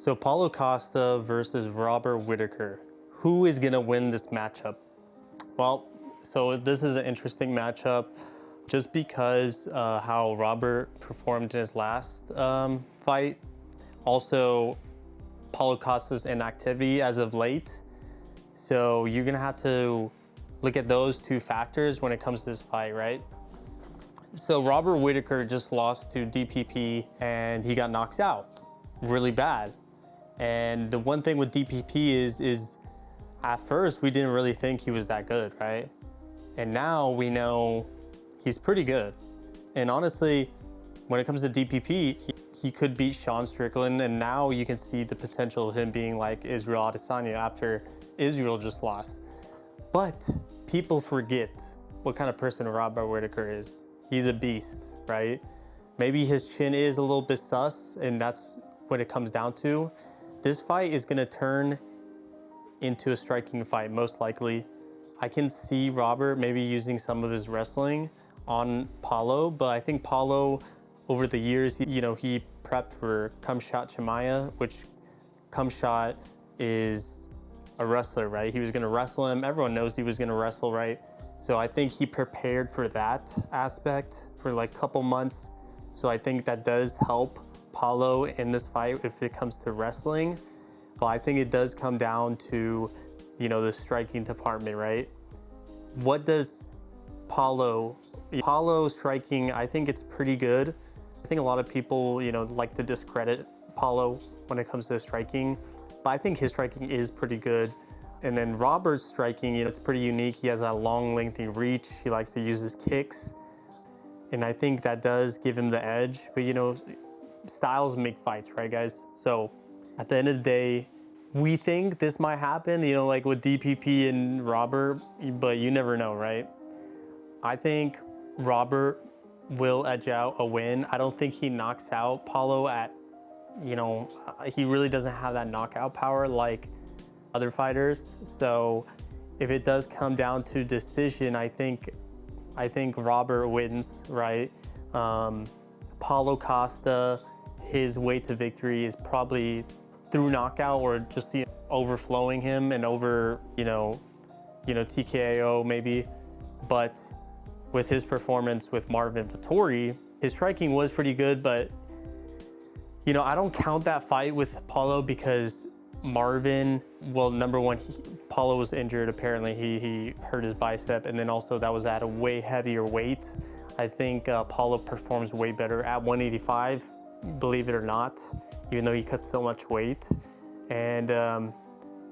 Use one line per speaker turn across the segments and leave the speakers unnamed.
So Paulo Costa versus Robert Whittaker. Who is going to win this matchup? Well, so this is an interesting matchup just because how Robert performed in his last fight. Also, Paulo Costa's inactivity as of late. So you're going to have to look at those two factors when it comes to this fight, right? So Robert Whittaker just lost to DPP and he got knocked out really bad. And the one thing with DPP is at first we didn't really think he was that good, right? And now we know he's pretty good. And honestly, when it comes to DPP, he could beat Sean Strickland, and now you can see the potential of him being like Israel Adesanya after Israel just lost. But people forget what kind of person Robert Whittaker is. He's a beast, right? Maybe his chin is a little bit sus, and that's what it comes down to. This fight is gonna turn into a striking fight, most likely. I can see Robert maybe using some of his wrestling on Paulo, but I think Paulo, over the years, he prepped for Khamzat Chimaev, which Khamzat is a wrestler, right? He was gonna wrestle him. Everyone knows he was gonna wrestle, right? So I think he prepared for that aspect for like a couple months. So I think that does help Paulo in this fight if it comes to wrestling. But I think it does come down to, the striking department, right? What does Paulo striking, I think it's pretty good. I think a lot of people, like to discredit Paulo when it comes to striking, but I think his striking is pretty good. And then Robert's striking, it's pretty unique. He has that long, lengthy reach. He likes to use his kicks. And I think that does give him the edge. But, styles make fights, right, guys? So at the end of the day, we think this might happen, like with DPP and Robert, but you never know, right? I think Robert will edge out a win. I don't think he knocks out Paulo at, he really doesn't have that knockout power like other fighters. So if it does come down to decision, I think Robert wins, right? Paulo Costa, his way to victory is probably through knockout or just overflowing him and over, TKO maybe. But with his performance with Marvin Vettori, his striking was pretty good, but I don't count that fight with Paulo because Marvin, well, number one, Paulo was injured. Apparently he hurt his bicep, and then also that was at a way heavier weight. I think Paulo performs way better at 185, believe it or not, even though he cuts so much weight. And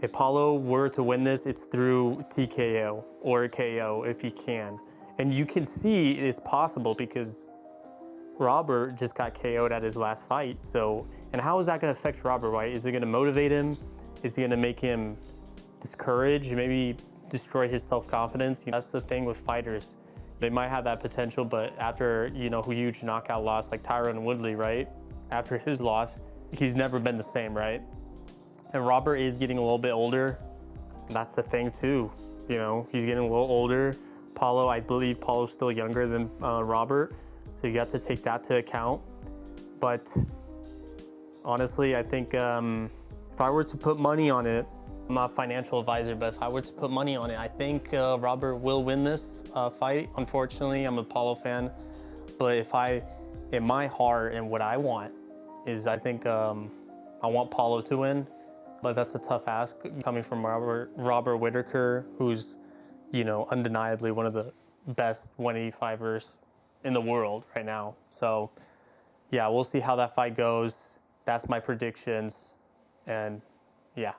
if Paulo were to win this, it's through TKO or KO if he can. And you can see it's possible because Robert just got KO'd at his last fight. So, and how is that gonna affect Robert, right? Is it gonna motivate him? Is it gonna make him discouraged? Maybe destroy his self-confidence? That's the thing with fighters. They might have that potential, but after, a huge knockout loss like Tyron Woodley, right? After his loss, he's never been the same, right? And Robert is getting a little bit older. That's the thing too. He's getting a little older. Paulo, I believe Paulo's still younger than Robert. So you got to take that to account. But honestly, I think if I were to put money on it, I'm not a financial advisor, but if I were to put money on it, I think Robert will win this fight. Unfortunately, I'm a Paulo fan. But in my heart and what I want is I think I want Paulo to win. But that's a tough ask coming from Robert Whittaker, who's, undeniably one of the best 185ers in the world right now. So yeah, we'll see how that fight goes. That's my predictions. And yeah.